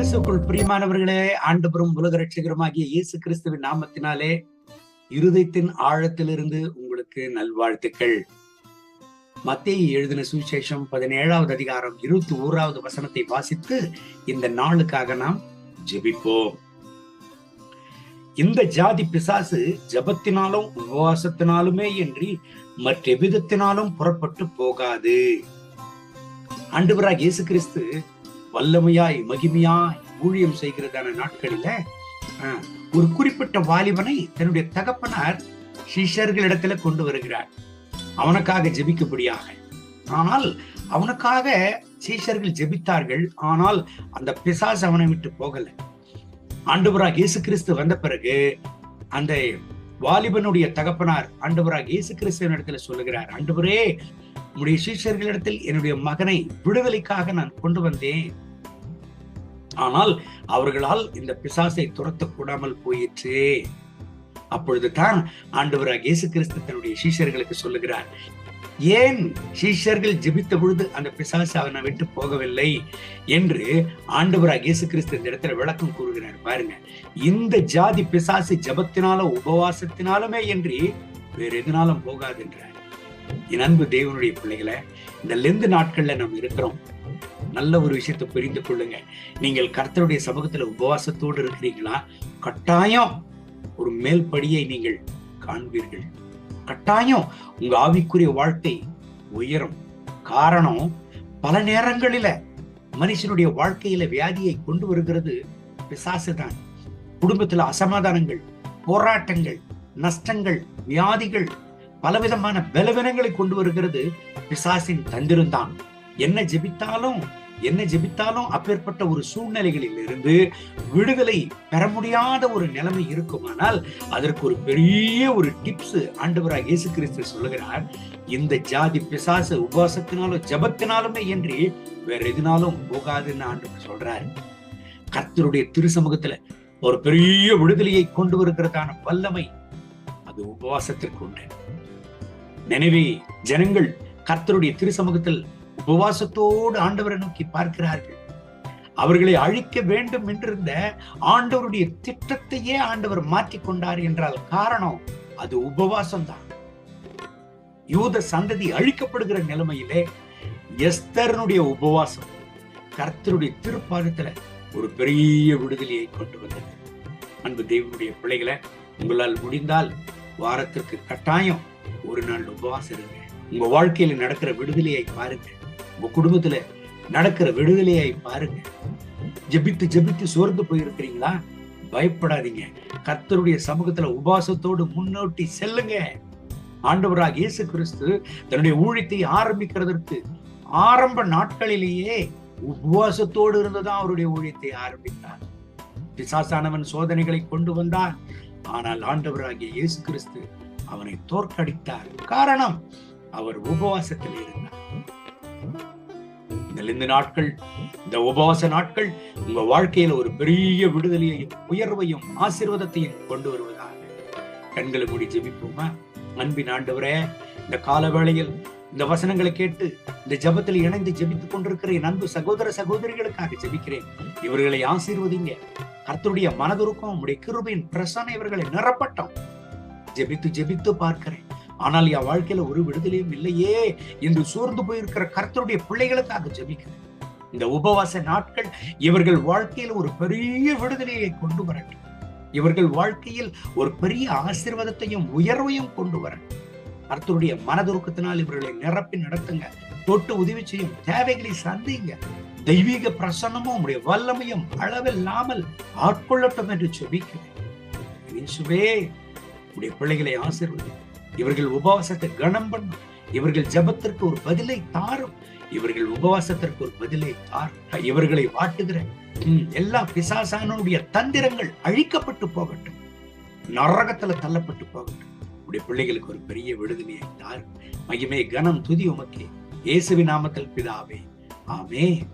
கிறிஸ்துக்குள் பிரியமானவர்களே, ஆண்டவரும் உலக ரட்சகருமாகிய இயேசு கிறிஸ்துவின் நாமத்தினாலே இருதயத்தின் ஆழத்திலிருந்து உங்களுக்கு நல்வாழ்த்துக்கள். மத்தேயு எழுதின சுவிசேஷம் 17வது அதிகாரம் 21வது வசனத்தை வாசித்து இந்த நாளுக்காக நாம் ஜெபிப்போம். இந்த ஜாதி பிசாசு ஜபத்தினாலும் உபவாசத்தினாலுமே என்று மற்ற விதத்தினாலும் புறப்பட்டு போகாது. ஆண்டவராகிய இயேசு கிறிஸ்து வல்லமையாய் மகிமையாய் ஊழியம் செய்கிறதான நாட்களில ஒரு குறிப்பிட்ட வாலிபனை தன்னுடைய தகப்பனார் சீஷர்களிடத்துல கொண்டு வருகிறார், அவனுக்காக ஜெபிக்கும்படியாக. ஆனால் அவனுக்காக சீஷர்கள் ஜெபித்தார்கள். ஆனால் அந்த பிசாசு அவனை விட்டு போகல. ஆண்டவராகிய இயேசு கிறிஸ்து வந்த பிறகு அந்த வாலிபனுடைய தகப்பனார் ஆண்டவராகிய இயேசு கிறிஸ்துவின் இடத்துல சொல்லுகிறார், ஆண்டவரே, உம்முடைய சீஷர்களிடத்தில் என்னுடைய மகனை விடுதலைக்காக நான் கொண்டு வந்தேன். ஆனால் அவர்களால் இந்த பிசாசை துரத்தக்கூடாமல் போயிற்று. அப்பொழுது தான் ஆண்டவராகிய இயேசு கிறிஸ்து தன்னுடைய சீஷர்களுக்கு சொல்லுகிறார், ஏன் சீஷர்கள் ஜெபித்த பொழுது அந்த பிசாசு அவனை விட்டு போகவில்லை என்று ஆண்டவராகிய இயேசு கிறிஸ்து இந்த இடத்துல விளக்கம் கூறுகிறார். பாருங்க, இந்த ஜாதி பிசாசு ஜபத்தினாலும் உபவாசத்தினாலுமே என்று வேற எதனாலும் போகாது என்றார். என் அன்பு தேவனுடைய பிள்ளைகளை, இந்த லெந்து நாட்கள்ல நம்ம இருக்கிறோம். நல்ல ஒரு விஷயத்தை புரிந்து கொள்ளுங்க. நீங்கள் கர்த்தருடைய சமூகத்துல உபவாசத்தோடு இருக்கிறீங்களா? கட்டாயம் ஒரு மேல் படியை நீங்கள் காண்பீர்கள். கட்டாயம் உங்க ஆவிக்குரிய வாழ்க்கை உயரும். காரணம், பல நேரங்களில மனுஷனுடைய வாழ்க்கையில வியாதியை கொண்டு வருகிறது பிசாசுதான். குடும்பத்துல அசமாதானங்கள், போராட்டங்கள், நஷ்டங்கள், வியாதிகள், பலவிதமான பலவீனங்களை கொண்டு வருகிறது பிசாசின் தந்திரம்தான். என்ன ஜெபித்தாலும் அப்பேற்பட்ட ஒரு சூழ்நிலைகளில் இருந்து விடுதலை பெற முடியாத ஒரு நிலைமை இருக்குமானால் அதற்கு ஒரு பெரிய ஒரு டிப்ஸ் ஆண்டவராகிய இயேசு கிறிஸ்து சொல்லுகிறார். இந்த ஜாதி பிசாசு உபவாசத்தினாலும் ஜபத்தினாலுமே என்று வேற எதுனாலும் போகாதுன்னு ஆண்டவர் சொல்றாரு. கர்த்தருடைய திருசமூகத்துல ஒரு பெரிய விடுதலையை கொண்டு வருகிறதான வல்லமை அது உபவாசத்திற்கு உண்டு. எனவே ஜனங்கள் கர்த்தருடைய திருசமூகத்தில் உபவாசத்தோடு ஆண்டவரை நோக்கி பார்க்கிறார்கள். அவர்களை அழிக்க வேண்டும் என்றிருந்த ஆண்டவருடைய திட்டத்தையே ஆண்டவர் மாற்றிக்கொண்டார் என்றால் காரணம் அது உபவாசம் தான். யூத சந்ததி அழிக்கப்படுகிற நிலைமையிலே எஸ்தரனுடைய உபவாசம் கர்த்தருடைய திருப்பாதத்துல ஒரு பெரிய விடுதலையை கொண்டு வந்தது. அன்பு தேவனுடைய பிள்ளைகளை, உங்களால் முடிந்தால் வாரத்திற்கு கட்டாயம் ஒரு நாள் உபவாசம் இருங்க. உங்க வாழ்க்கையில நடக்கிற விடுதலையை பாருங்க. உங்க குடும்பத்துல நடக்கிற விடுதலையை பாருங்க. ஜெபித்து ஜெபித்து சோர்ந்து போயிருக்கிறீங்களா? பயப்படாதீங்க. கர்த்தருடைய சமூகத்துல உபவாசத்தோடு முன்னோட்டி செல்லுங்க. ஆண்டவராகிய இயேசு கிறிஸ்து தன்னுடைய ஊழியத்தை ஆரம்பிக்கிறதற்கு ஆரம்ப நாட்களிலேயே உபவாசத்தோடு இருந்துதான் அவருடைய ஊழியத்தை ஆரம்பித்தார். பிசாசானவன் சோதனைகளை கொண்டு வந்தார். ஆனால் ஆண்டவராகிய இயேசு கிறிஸ்து அவனை தோற்கடித்தார். காரணம், அவர் உபவாசத்தில் இருந்தார். இந்த நாட்கள், இந்த உபவாச நாட்கள் உங்க வாழ்க்கையில ஒரு பெரிய விடுதலையையும் உயர்வையும் ஆசீர்வாதத்தையும் கொண்டு வருவதாக. கண்களை மூடி ஜெபிப்போமா? அன்பின் ஆண்டவரே, இந்த கால வேளையில் இந்த வசனங்களை கேட்டு இந்த ஜபத்தில் இணைந்து ஜெபித்துக் கொண்டிருக்கிற என் அன்பு சகோதர சகோதரிகளுக்காக ஜெபிக்கிறேன். இவர்களை ஆசீர்வதிங்க. கர்த்தருடைய மனதுருக்கும் உம்முடைய கிருபையின் பிரசன்னம் இவர்களை நிரப்பட்டும். ஜெபித்து பார்க்கிறேன், ஆனால் என் வாழ்க்கையில ஒரு விடுதலையும் இல்லையே என்று சோர்ந்து போயிருக்கிற கர்த்தருடைய பிள்ளைகளுக்காக ஜெபிக்கிறேன். இந்த உபவாச நாட்கள் இவர்கள் வாழ்க்கையில் ஒரு பெரிய விடுதலையை கொண்டு வரட்டும். இவர்கள் வாழ்க்கையில் ஒரு பெரிய ஆசீர்வாதத்தையும் உயர்வையும் கொண்டு வரட்டும். கர்த்தருடைய மனதுருக்கத்தினால் இவர்களை நிரப்பி நடத்துங்க. தொட்டு உதவி செய்யும், தேவைகளை சந்திங்க. தெய்வீக பிரசன்னமும் உடைய வல்லமையும் அளவில்லாமல் ஆட்கொள்ளட்டும் என்று ஜெபிக்கிறேன். இயேசுவே, உடைய பிள்ளைகளை ஆசீர்வதி. இவர்கள் உபவாசத்தை கனம் பண்ணும். இவர்கள் ஜபத்திற்கு ஒரு பதிலை தாரும். இவர்கள் உபவாசத்திற்கு ஒரு பதிலை தாரும். இவர்களை வாட்டுகிற எல்லா பிசாசானுடைய தந்திரங்கள் அழிக்கப்பட்டு போகட்டும். நரகத்துல தள்ளப்பட்டு போகட்டும். உடைய பிள்ளைகளுக்கு ஒரு பெரிய விடுதலையை தாரும். மகிமை கனம் துதி உமக்கே. இயேசுவின் நாமத்தில் பிதாவே, ஆமென்.